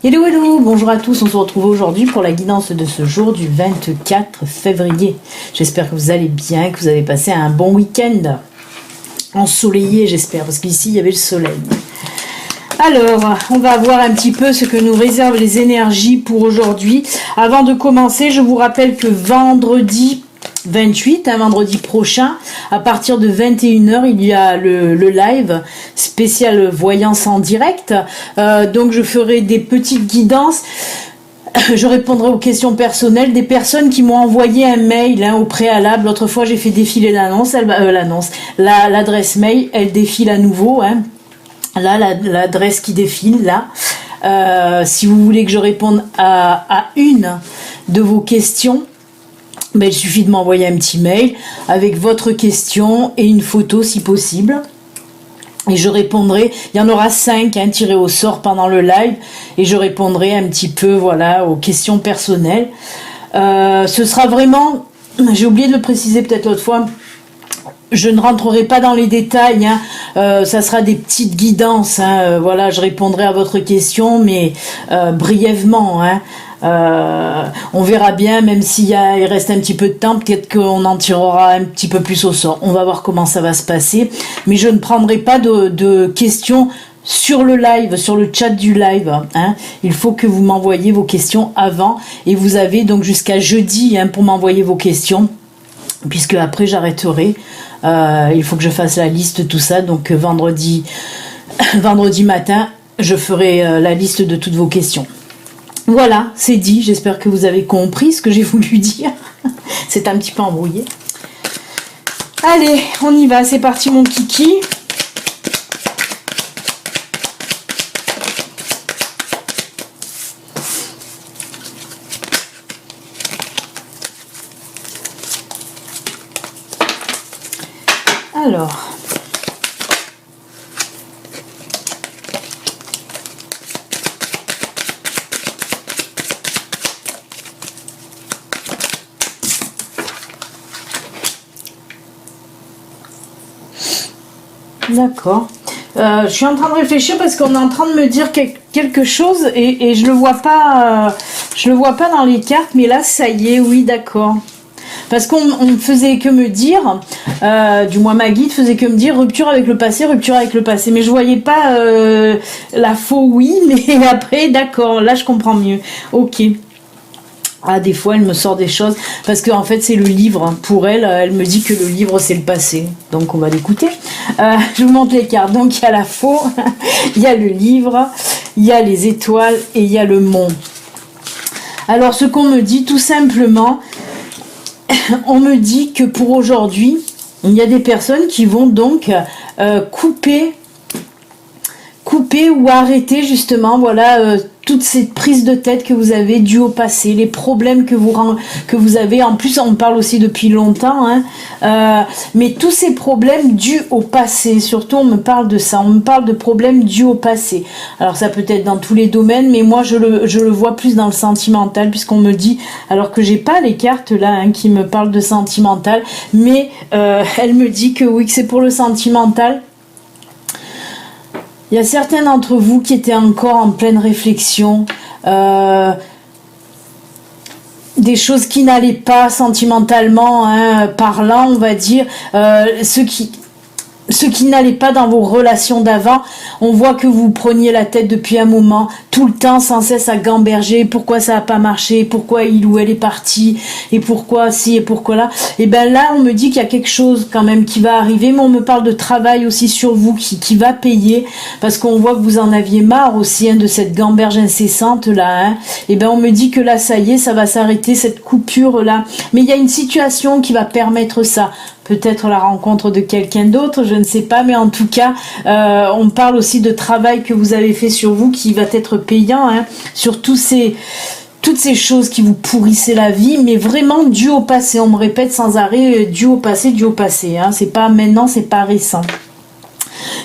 Hello hello, bonjour à tous, on se retrouve aujourd'hui pour la guidance de ce jour du 24 février. J'espère que vous allez bien, que vous avez passé un bon week-end ensoleillé, j'espère, parce qu'ici il y avait le soleil. Alors, on va voir un petit peu ce que nous réservent les énergies pour aujourd'hui. Avant de commencer, je vous rappelle que vendredi 28, un vendredi prochain, à partir de 21h, il y a le live spécial voyance en direct. Donc je ferai des petites guidances. Je répondrai aux questions personnelles des personnes qui m'ont envoyé un mail au préalable. L'autre fois, j'ai fait défiler l'adresse mail, elle défile à nouveau. Là, l'adresse qui défile, là. Si vous voulez que je réponde à une de vos questions, il suffit de m'envoyer un petit mail avec votre question et une photo si possible. Et je répondrai, il y en aura 5 tirés au sort pendant le live, et je répondrai un petit peu aux questions personnelles. Ce sera vraiment, j'ai oublié de le préciser peut-être l'autre fois, je ne rentrerai pas dans les détails, ça sera des petites guidances, je répondrai à votre question, mais brièvement, on verra bien, même il reste un petit peu de temps, peut-être qu'on en tirera un petit peu plus au sort. On va voir comment ça va se passer, mais je ne prendrai pas de questions sur le live, sur le chat du live. Il faut que vous m'envoyiez vos questions avant, et vous avez donc jusqu'à jeudi pour m'envoyer vos questions, puisque après j'arrêterai. Il faut que je fasse la liste, tout ça, donc vendredi matin, je ferai la liste de toutes vos questions. Voilà, c'est dit, j'espère que vous avez compris ce que j'ai voulu dire. C'est un petit peu embrouillé. Allez, on y va, c'est parti mon kiki. Alors... D'accord. Je suis en train de réfléchir parce qu'on est en train de me dire quelque chose et je le vois pas dans les cartes, mais là ça y est, oui, d'accord. Parce qu'on ne faisait que me dire, du moins ma guide faisait que me dire rupture avec le passé, mais je voyais pas la faux oui, mais après d'accord, là je comprends mieux. Ok. Des fois elle me sort des choses parce qu'en fait c'est le livre, pour elle me dit que le livre c'est le passé, donc on va l'écouter. Je vous montre les cartes. Donc il y a la faux, il y a le livre, il y a les étoiles et il y a le mont. Alors ce qu'on me dit tout simplement, on me dit que pour aujourd'hui il y a des personnes qui vont donc couper ou arrêter justement toutes ces prises de tête que vous avez dues au passé, les problèmes que vous avez. En plus on parle aussi depuis longtemps, mais tous ces problèmes dus au passé, surtout on me parle de ça, on me parle de problèmes dus au passé. Alors ça peut être dans tous les domaines, mais moi je le vois plus dans le sentimental, puisqu'on me dit, alors que j'ai pas les cartes là qui me parlent de sentimental, mais elle me dit que oui, que c'est pour le sentimental. Il y a certains d'entre vous qui étaient encore en pleine réflexion, des choses qui n'allaient pas sentimentalement parlant, on va dire, ceux qui n'allaient pas dans vos relations d'avant. On voit que vous preniez la tête depuis un moment, tout le temps, sans cesse à gamberger, pourquoi ça n'a pas marché, pourquoi il ou elle est parti, et pourquoi ci et pourquoi là. Et ben là, on me dit qu'il y a quelque chose quand même qui va arriver, mais on me parle de travail aussi sur vous qui va payer, parce qu'on voit que vous en aviez marre aussi de cette gamberge incessante là. Et ben on me dit que là, ça y est, ça va s'arrêter, cette coupure là. Mais il y a une situation qui va permettre ça. Peut-être la rencontre de quelqu'un d'autre, je ne sais pas, mais en tout cas, on parle aussi de travail que vous avez fait sur vous qui va être payant, sur toutes ces choses qui vous pourrissaient la vie, mais vraiment dû au passé. On me répète sans arrêt, dû au passé. C'est pas maintenant, c'est pas récent.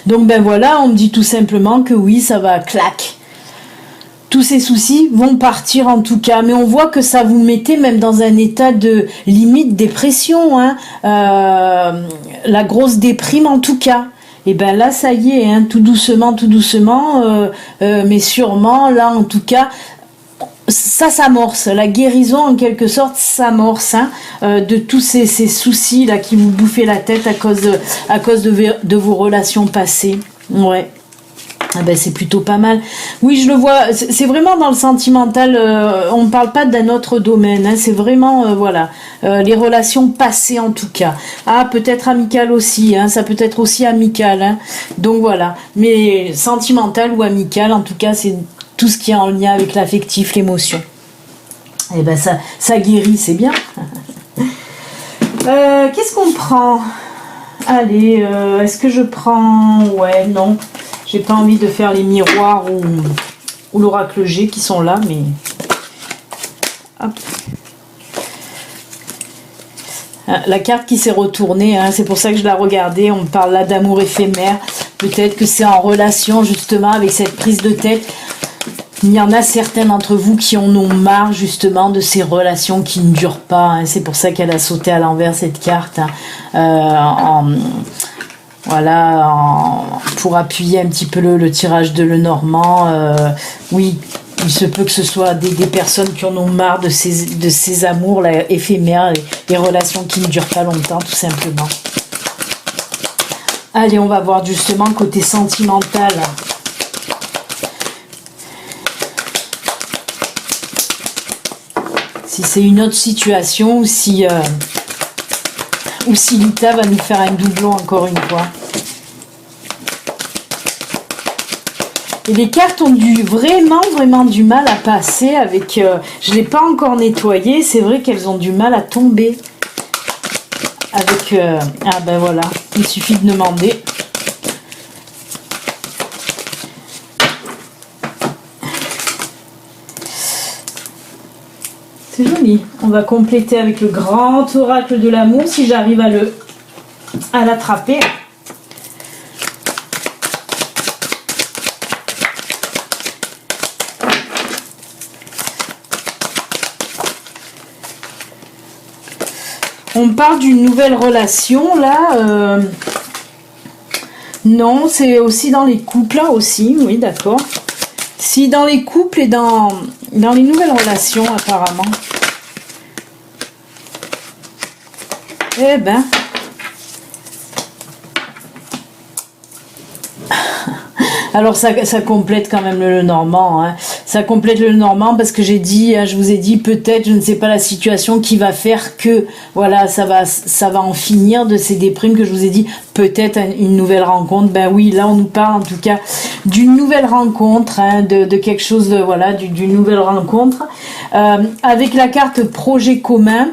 Donc voilà, on me dit tout simplement que oui, ça va clac. Tous ces soucis vont partir en tout cas, mais on voit que ça vous mettait même dans un état de limite dépression, la grosse déprime en tout cas. Et ben là, ça y est, hein, tout doucement, mais sûrement, là, en tout cas, ça s'amorce, la guérison en quelque sorte s'amorce, hein, de tous ces soucis là qui vous bouffaient la tête à cause de vos relations passées. Ouais. Ah ben c'est plutôt pas mal. Oui, je le vois. C'est vraiment dans le sentimental. On ne parle pas d'un autre domaine. Hein, c'est vraiment voilà les relations passées en tout cas. Ah peut-être amical aussi. Hein, ça peut être aussi amical. Hein, donc voilà. Mais sentimental ou amical, en tout cas, c'est tout ce qui est en lien avec l'affectif, l'émotion. Et ben ça guérit, c'est bien. Qu'est-ce qu'on prend? Allez, est-ce que je prends... Ouais, non. J'ai pas envie de faire les miroirs ou l'oracle G qui sont là, mais... Hop. La carte qui s'est retournée, hein, c'est pour ça que je la regardais. On parle là d'amour éphémère. Peut-être que c'est en relation justement avec cette prise de tête. Il y en a certains d'entre vous qui en ont marre justement de ces relations qui ne durent pas. Hein. C'est pour ça qu'elle a sauté à l'envers cette carte. Hein. Pour appuyer un petit peu le tirage de Lenormand. Oui, il se peut que ce soit des personnes qui en ont marre de ces amours là, éphémères, les relations qui ne durent pas longtemps tout simplement. Allez, on va voir justement côté sentimental. Si c'est une autre situation ou si Lita va nous faire un doublon encore une fois. Et les cartes ont vraiment du mal à passer avec... je ne l'ai pas encore nettoyé, c'est vrai qu'elles ont du mal à tomber. Avec... ah ben voilà, il suffit de demander. C'est joli. On va compléter avec le grand oracle de l'amour si j'arrive à l'attraper. On parle d'une nouvelle relation là. Non, c'est aussi dans les couples là aussi. Oui, d'accord. Si dans les couples et dans les nouvelles relations apparemment. Eh ben. Alors ça complète quand même le Normand. Hein. Ça complète le Normand parce que j'ai dit, hein, je vous ai dit peut-être, je ne sais pas la situation qui va faire que voilà ça va en finir de ces déprimes que je vous ai dit. Peut-être une nouvelle rencontre. Ben oui, là on nous parle en tout cas d'une nouvelle rencontre, hein, de quelque chose de voilà d'une nouvelle rencontre avec la carte projet commun.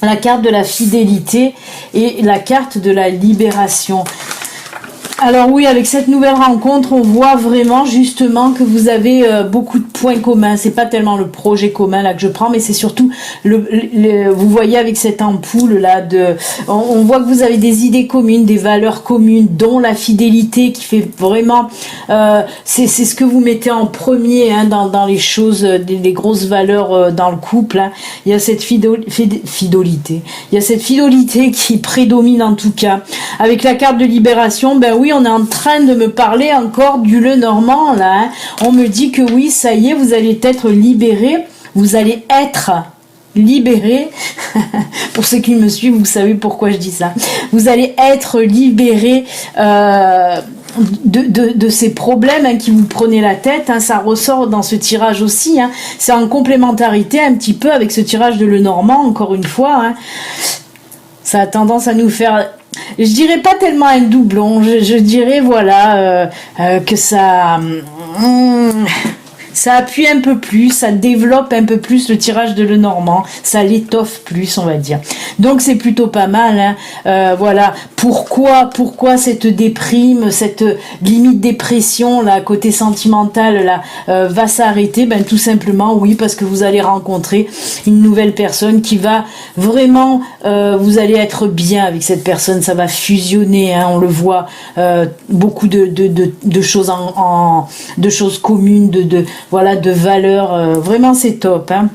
La carte de la fidélité et la carte de la libération. Alors oui, avec cette nouvelle rencontre, on voit vraiment justement que vous avez beaucoup de points communs. C'est pas tellement le projet commun là que je prends, mais c'est surtout vous voyez avec cette ampoule là on voit que vous avez des idées communes, des valeurs communes, dont la fidélité qui fait vraiment c'est ce que vous mettez en premier hein, dans les choses, les grosses valeurs dans le couple. Hein. Il y a cette fidélité. Il y a cette fidélité qui prédomine en tout cas. Avec la carte de libération, ben oui. On est en train de me parler encore du Lenormand là. Hein. On me dit que oui, ça y est, vous allez être libéré. Vous allez être libéré. Pour ceux qui me suivent, vous savez pourquoi je dis ça. Vous allez être libéré de ces problèmes hein, qui vous prenaient la tête. Hein. Ça ressort dans ce tirage aussi. Hein. C'est en complémentarité un petit peu avec ce tirage de Lenormand, encore une fois. Hein. Ça a tendance à nous faire... Je dirais pas tellement un doublon, je dirais voilà que ça appuie un peu plus, ça développe un peu plus le tirage de Lenormand, ça l'étoffe plus on va dire. Donc c'est plutôt pas mal. Hein. Voilà pourquoi cette déprime, cette limite dépression là côté sentimental là va s'arrêter. Ben tout simplement oui parce que vous allez rencontrer une nouvelle personne qui va vraiment vous allez être bien avec cette personne, ça va fusionner. Hein, on le voit beaucoup de choses de choses communes, de valeurs. Vraiment c'est top. Hein.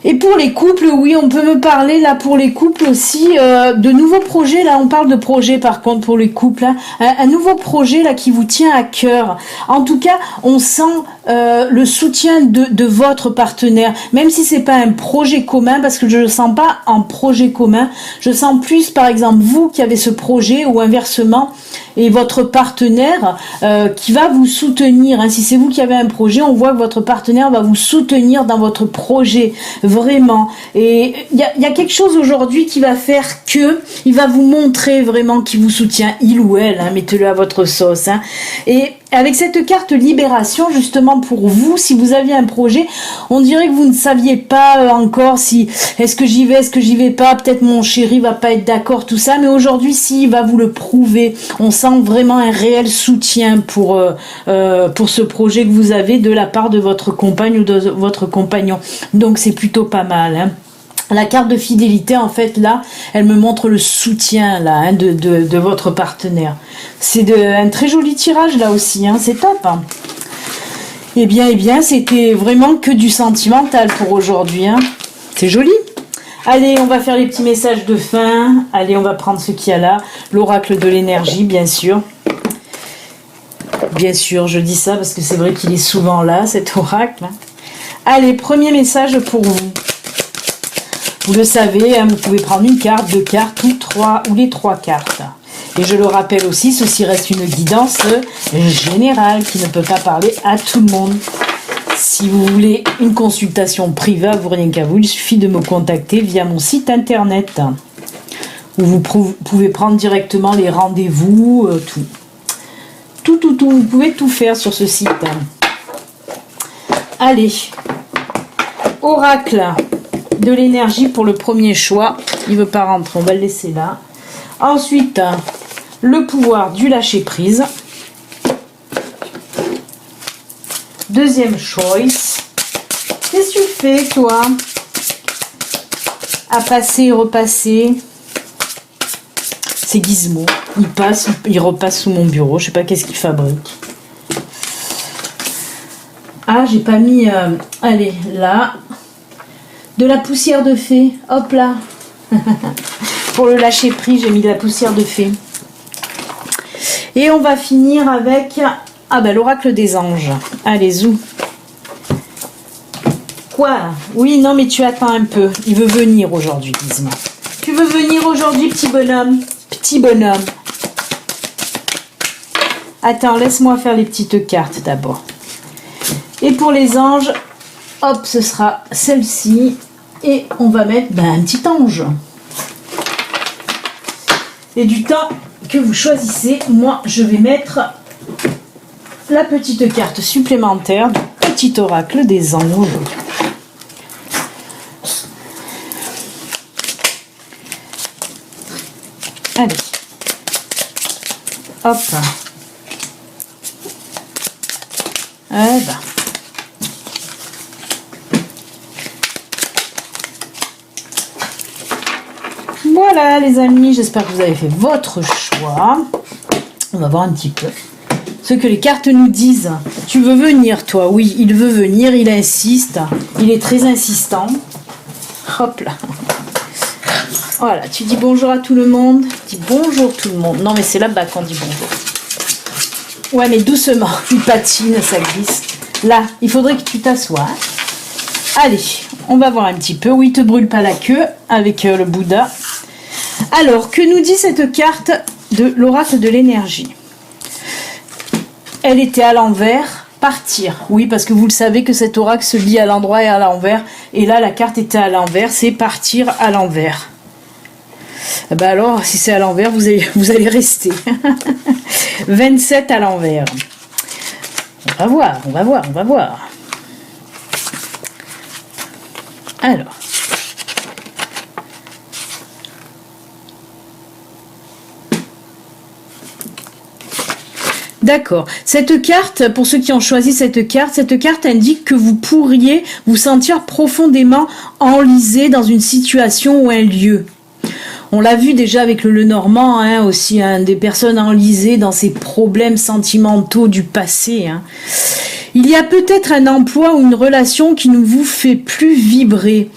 Et pour les couples, oui, on peut me parler là pour les couples aussi de nouveaux projets. Là, on parle de projets par contre pour les couples. Hein. Un nouveau projet là qui vous tient à cœur. En tout cas, on sent le soutien de votre partenaire, même si c'est pas un projet commun, parce que je le sens pas en projet commun. Je sens plus, par exemple, vous qui avez ce projet ou inversement, et votre partenaire qui va vous soutenir. Hein. Si c'est vous qui avez un projet, on voit que votre partenaire va vous soutenir dans votre projet. Vraiment. Et il y a quelque chose aujourd'hui qui va faire que il va vous montrer vraiment qu'il vous soutient, il ou elle, hein, mettez-le à votre sauce. Hein. Et avec cette carte libération, justement pour vous, si vous aviez un projet, on dirait que vous ne saviez pas encore si est-ce que j'y vais pas, peut-être mon chéri va pas être d'accord, tout ça, mais aujourd'hui, s'il va vous le prouver, on sent vraiment un réel soutien pour ce projet que vous avez de la part de votre compagne ou de votre compagnon. Donc c'est plutôt pas mal, hein. La carte de fidélité, en fait, là, elle me montre le soutien, là, hein, de votre partenaire. C'est un très joli tirage, là aussi, hein, c'est top. Hein. Eh bien, c'était vraiment que du sentimental pour aujourd'hui, hein. C'est joli. Allez, on va faire les petits messages de fin. Allez, on va prendre ce qu'il y a là. L'oracle de l'énergie, bien sûr. Bien sûr, je dis ça parce que c'est vrai qu'il est souvent là, cet oracle. Allez, premier message pour vous. Vous le savez, hein, vous pouvez prendre une carte, deux cartes ou les trois cartes. Et je le rappelle aussi, ceci reste une guidance générale qui ne peut pas parler à tout le monde. Si vous voulez une consultation privée, vous rien qu'à vous, il suffit de me contacter via mon site internet. Où vous pouvez prendre directement les rendez-vous, tout. Vous pouvez tout faire sur ce site. Allez, oracle de l'énergie pour le premier choix. Il veut pas rentrer, on va le laisser là. Ensuite, le pouvoir du lâcher prise. Deuxième choice. Qu'est-ce que tu fais, toi? À passer et repasser. C'est Gizmo. Il passe, il repasse sous mon bureau. Je sais pas qu'est-ce qu'il fabrique. Ah, j'ai pas mis... allez, là... De la poussière de fée, hop là. Pour le lâcher prise, j'ai mis de la poussière de fée. Et on va finir avec l'oracle des anges. Allez, zou. Quoi? Oui, non, mais tu attends un peu. Il veut venir aujourd'hui, Gizmo. Tu veux venir aujourd'hui, petit bonhomme? Petit bonhomme. Attends, laisse-moi faire les petites cartes d'abord. Et pour les anges, hop, ce sera celle-ci. Et on va mettre un petit ange. Et du temps que vous choisissez, moi, je vais mettre la petite carte supplémentaire du petit oracle des anges. Allez. Hop. Eh ben. Voilà les amis, j'espère que vous avez fait votre choix. On va voir un petit peu ce que les cartes nous disent. Tu veux venir toi? Oui, il veut venir, il insiste. Il est très insistant. Hop là. Voilà, tu dis bonjour à tout le monde. Tu dis bonjour tout le monde. Non mais c'est là-bas qu'on dit bonjour. Ouais mais doucement, il patine, ça glisse. Là, il faudrait que tu t'assoies. Hein. Allez, on va voir un petit peu. Oui, te brûle pas la queue avec le Bouddha. Alors, que nous dit cette carte de l'oracle de l'énergie? Elle était à l'envers, partir. Oui, parce que vous le savez que cet oracle se lit à l'endroit et à l'envers. Et là, la carte était à l'envers, c'est partir à l'envers. Ben alors, si c'est à l'envers, vous allez rester. 27 à l'envers. On va voir. Alors. D'accord. Cette carte, pour ceux qui ont choisi cette carte indique que vous pourriez vous sentir profondément enlisé dans une situation ou un lieu. On l'a vu déjà avec le Lenormand, hein, aussi, hein, des personnes enlisées dans ces problèmes sentimentaux du passé. Hein. Il y a peut-être un emploi ou une relation qui ne vous fait plus vibrer.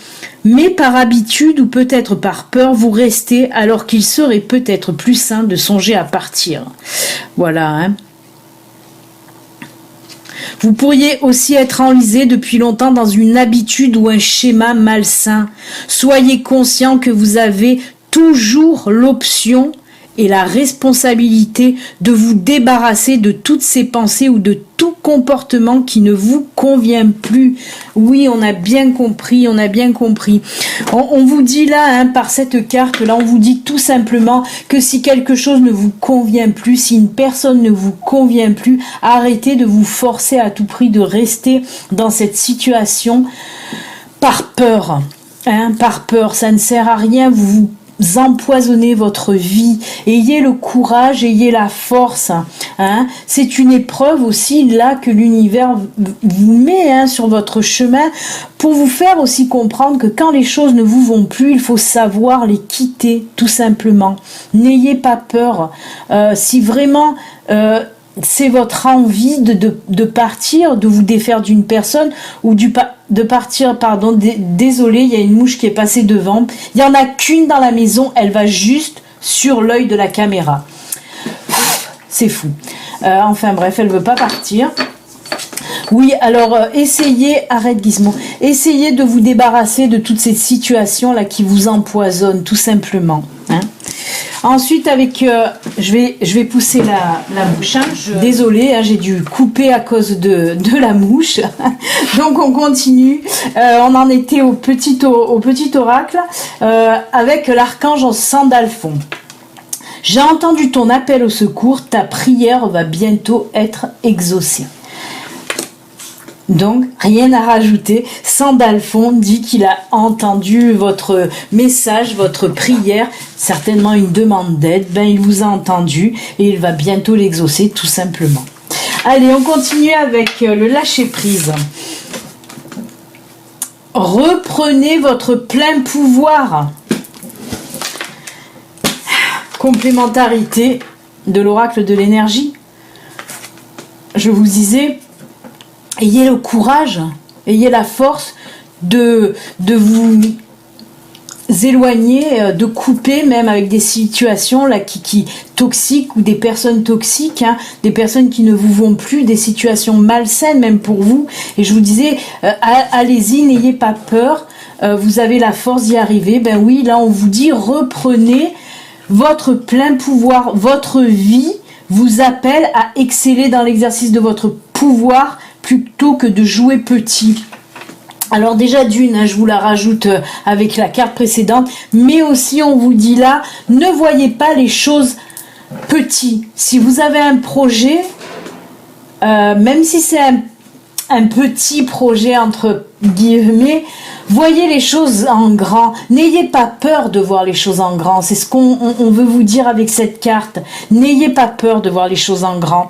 Mais par habitude ou peut-être par peur, vous restez alors qu'il serait peut-être plus sain de songer à partir. Voilà, hein. Vous pourriez aussi être enlisé depuis longtemps dans une habitude ou un schéma malsain. Soyez conscient que vous avez toujours l'option et la responsabilité de vous débarrasser de toutes ces pensées ou de tout comportement qui ne vous convient plus. Oui, on a bien compris, on a bien compris. On vous dit là, hein, par cette carte, là, on vous dit tout simplement que si quelque chose ne vous convient plus, si une personne ne vous convient plus, arrêtez de vous forcer à tout prix de rester dans cette situation par peur. Hein, par peur, ça ne sert à rien, vous empoisonnez votre vie. Ayez le courage, ayez la force. Hein. C'est une épreuve aussi là que l'univers vous met, hein, sur votre chemin pour vous faire aussi comprendre que quand les choses ne vous vont plus, il faut savoir les quitter tout simplement. N'ayez pas peur. Si vraiment c'est votre envie de partir, de vous défaire d'une personne ou de partir, pardon, désolé, il y a une mouche qui est passée devant. Il n'y en a qu'une dans la maison, elle va juste sur l'œil de la caméra. C'est fou. Enfin bref, elle veut pas partir. Oui, alors essayez, arrête Gizmo, essayez de vous débarrasser de toutes ces situations-là qui vous empoisonnent, tout simplement. Hein. Ensuite, avec, je vais pousser la mouche. Hein. Désolée, hein, j'ai dû couper à cause de la mouche. Donc on continue. On en était au petit oracle avec l'archange Sandalphon. J'ai entendu ton appel au secours. Ta prière va bientôt être exaucée. Donc, rien à rajouter. Sandalphon dit qu'il a entendu votre message, votre prière, certainement une demande d'aide. Ben, il vous a entendu et il va bientôt l'exaucer, tout simplement. Allez, on continue avec le lâcher-prise. Reprenez votre plein pouvoir. Complémentarité de l'oracle de l'énergie. Je vous disais... Ayez le courage, ayez la force de vous éloigner, de couper même avec des situations là qui toxiques ou des personnes toxiques, hein, des personnes qui ne vous vont plus, des situations malsaines même pour vous. Et je vous disais, allez-y, n'ayez pas peur, vous avez la force d'y arriver. Ben oui, là on vous dit, reprenez votre plein pouvoir, votre vie vous appelle à exceller dans l'exercice de votre pouvoir plutôt que de jouer petit. Alors déjà d'une, hein, je vous la rajoute avec la carte précédente, mais aussi on vous dit là, ne voyez pas les choses petits. Si vous avez un projet, même si c'est un petit projet entre guillemets, voyez les choses en grand. N'ayez pas peur de voir les choses en grand. C'est ce qu'on veut vous dire avec cette carte. N'ayez pas peur de voir les choses en grand.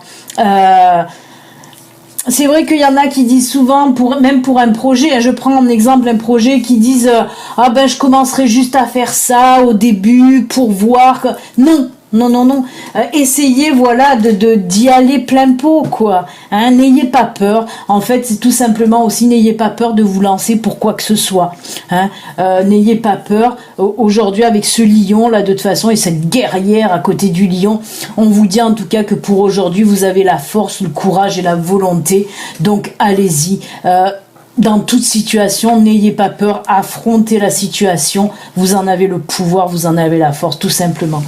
C'est vrai qu'il y en a qui disent souvent, même pour un projet, hein, je prends en exemple un projet qui disent ah ben je commencerai juste à faire ça au début pour voir que... Non. Essayez voilà d'y aller plein pot quoi. Hein, n'ayez pas peur. En fait, c'est tout simplement aussi n'ayez pas peur de vous lancer pour quoi que ce soit. Hein, n'ayez pas peur. Aujourd'hui avec ce lion là de toute façon et cette guerrière à côté du lion, on vous dit en tout cas que pour aujourd'hui vous avez la force, le courage et la volonté. Donc allez-y. Dans toute situation, n'ayez pas peur. Affrontez la situation. Vous en avez le pouvoir, vous en avez la force, tout simplement.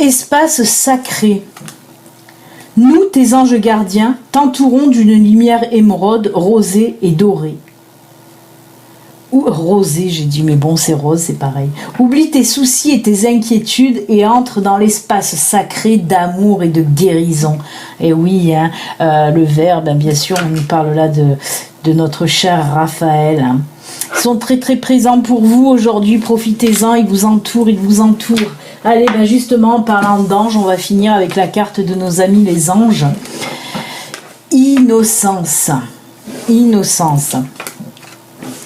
Espace sacré. Nous, tes anges gardiens, t'entourons d'une lumière émeraude, rosée et dorée. Ou rosée, j'ai dit, mais bon, c'est rose, c'est pareil. Oublie tes soucis et tes inquiétudes et entre dans l'espace sacré d'amour et de guérison. Et oui, hein, le verbe, bien sûr, on nous parle là de notre cher Raphaël. Hein. Ils sont très très présents pour vous aujourd'hui, profitez-en, ils vous entourent. Allez, ben justement, en parlant d'anges, on va finir avec la carte de nos amis les anges. Innocence.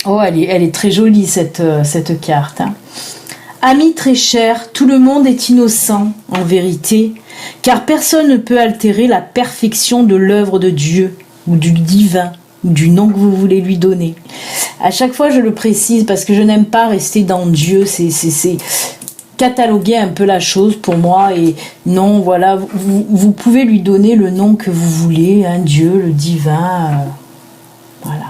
Oh, elle est très jolie cette carte. Hein. Amis très chers, tout le monde est innocent, en vérité, car personne ne peut altérer la perfection de l'œuvre de Dieu ou du divin. du nom que vous voulez lui donner. À chaque fois, je le précise parce que je n'aime pas rester dans Dieu. C'est cataloguer un peu la chose pour moi. Et non, voilà, vous pouvez lui donner le nom que vous voulez, hein, Dieu, le divin. Voilà.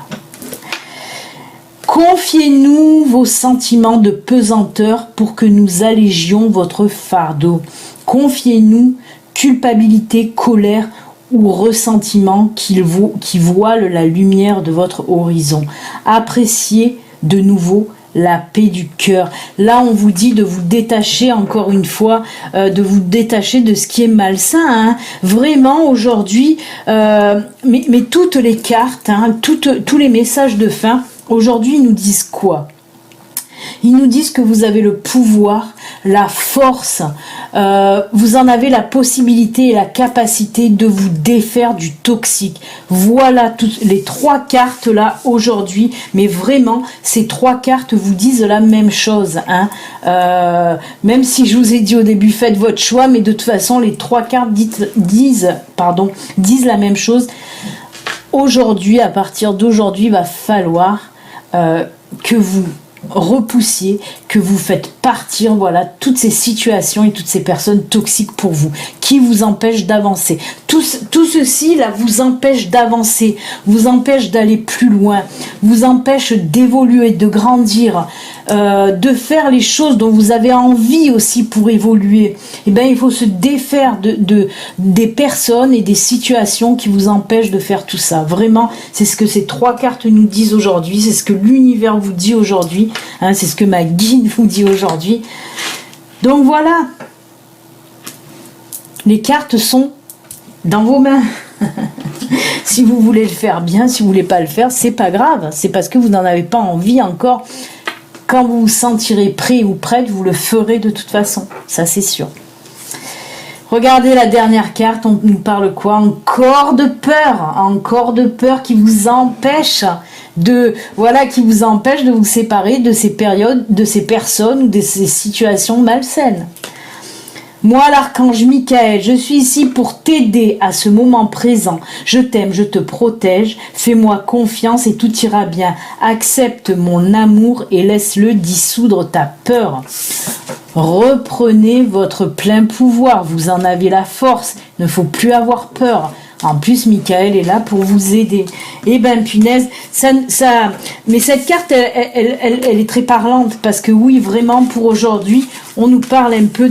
Confiez-nous vos sentiments de pesanteur pour que nous allégions votre fardeau. Confiez-nous culpabilité, colère ou ressentiment qui voilent la lumière de votre horizon. Appréciez de nouveau la paix du cœur. Là, on vous dit de vous détacher, encore une fois, de vous détacher de ce qui est malsain. Hein. Vraiment, aujourd'hui, mais toutes les cartes, hein, tous les messages de fin, aujourd'hui, ils nous disent quoi ? Ils nous disent que vous avez le pouvoir, la force, vous en avez la possibilité et la capacité de vous défaire du toxique. Voilà toutes les 3 cartes là aujourd'hui, mais vraiment ces 3 cartes vous disent la même chose. Hein. Même si je vous ai dit au début, faites votre choix, mais de toute façon les 3 cartes disent la même chose. Aujourd'hui, à partir d'aujourd'hui, il va falloir que vous repoussiez, que vous faites partir, voilà, toutes ces situations et toutes ces personnes toxiques pour vous, qui vous empêchent d'avancer. Tout ceci là vous empêche d'avancer, vous empêche d'aller plus loin, vous empêche d'évoluer, de grandir, de faire les choses dont vous avez envie aussi pour évoluer. Et bien, il faut se défaire des personnes et des situations qui vous empêchent de faire tout ça. Vraiment, c'est ce que ces 3 cartes nous disent aujourd'hui, c'est ce que l'univers vous dit aujourd'hui, hein, c'est ce que ma guide vous dit aujourd'hui. Donc voilà, les cartes sont dans vos mains. Si vous voulez le faire bien, si vous voulez pas le faire, c'est pas grave, c'est parce que vous n'en avez pas envie encore. Quand vous vous sentirez prêt ou prête, vous le ferez de toute façon, ça c'est sûr. Regardez la dernière carte, on nous parle quoi ? Encore de peur qui vous empêche qui vous empêche de vous séparer de ces périodes, de ces personnes ou de ces situations malsaines. Moi, l'archange Michael, je suis ici pour t'aider à ce moment présent. Je t'aime, je te protège. Fais-moi confiance et tout ira bien. Accepte mon amour et laisse-le dissoudre ta peur. Reprenez votre plein pouvoir. Vous en avez la force. Il ne faut plus avoir peur. En plus, Michael est là pour vous aider. Eh ben, punaise, mais cette carte, elle est très parlante parce que oui, vraiment, pour aujourd'hui, on nous parle un peu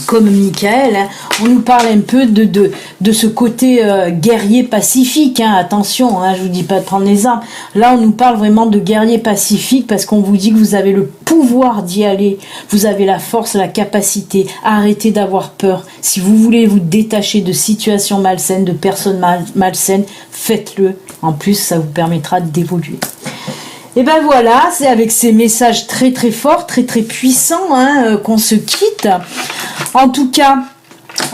comme Michael, hein, on nous parle un peu de ce côté guerrier pacifique, hein, attention, hein, je vous dis pas de prendre les armes, là on nous parle vraiment de guerrier pacifique parce qu'on vous dit que vous avez le pouvoir d'y aller, vous avez la force, la capacité, arrêtez d'avoir peur, si vous voulez vous détacher de situations malsaines, de personnes malsaines, faites-le, en plus ça vous permettra d'évoluer. Et ben voilà, c'est avec ces messages très très forts, très très puissants hein, qu'on se quitte. En tout cas,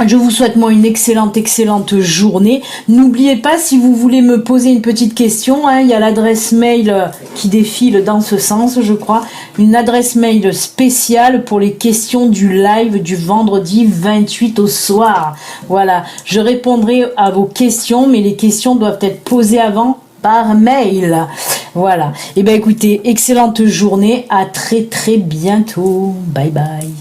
je vous souhaite moi une excellente journée. N'oubliez pas, si vous voulez me poser une petite question, hein, il y a l'adresse mail qui défile dans ce sens, je crois. Une adresse mail spéciale pour les questions du live du vendredi 28 au soir. Voilà, je répondrai à vos questions, mais les questions doivent être posées avant par mail. Voilà. Et bien écoutez, excellente journée, à très très bientôt. Bye bye.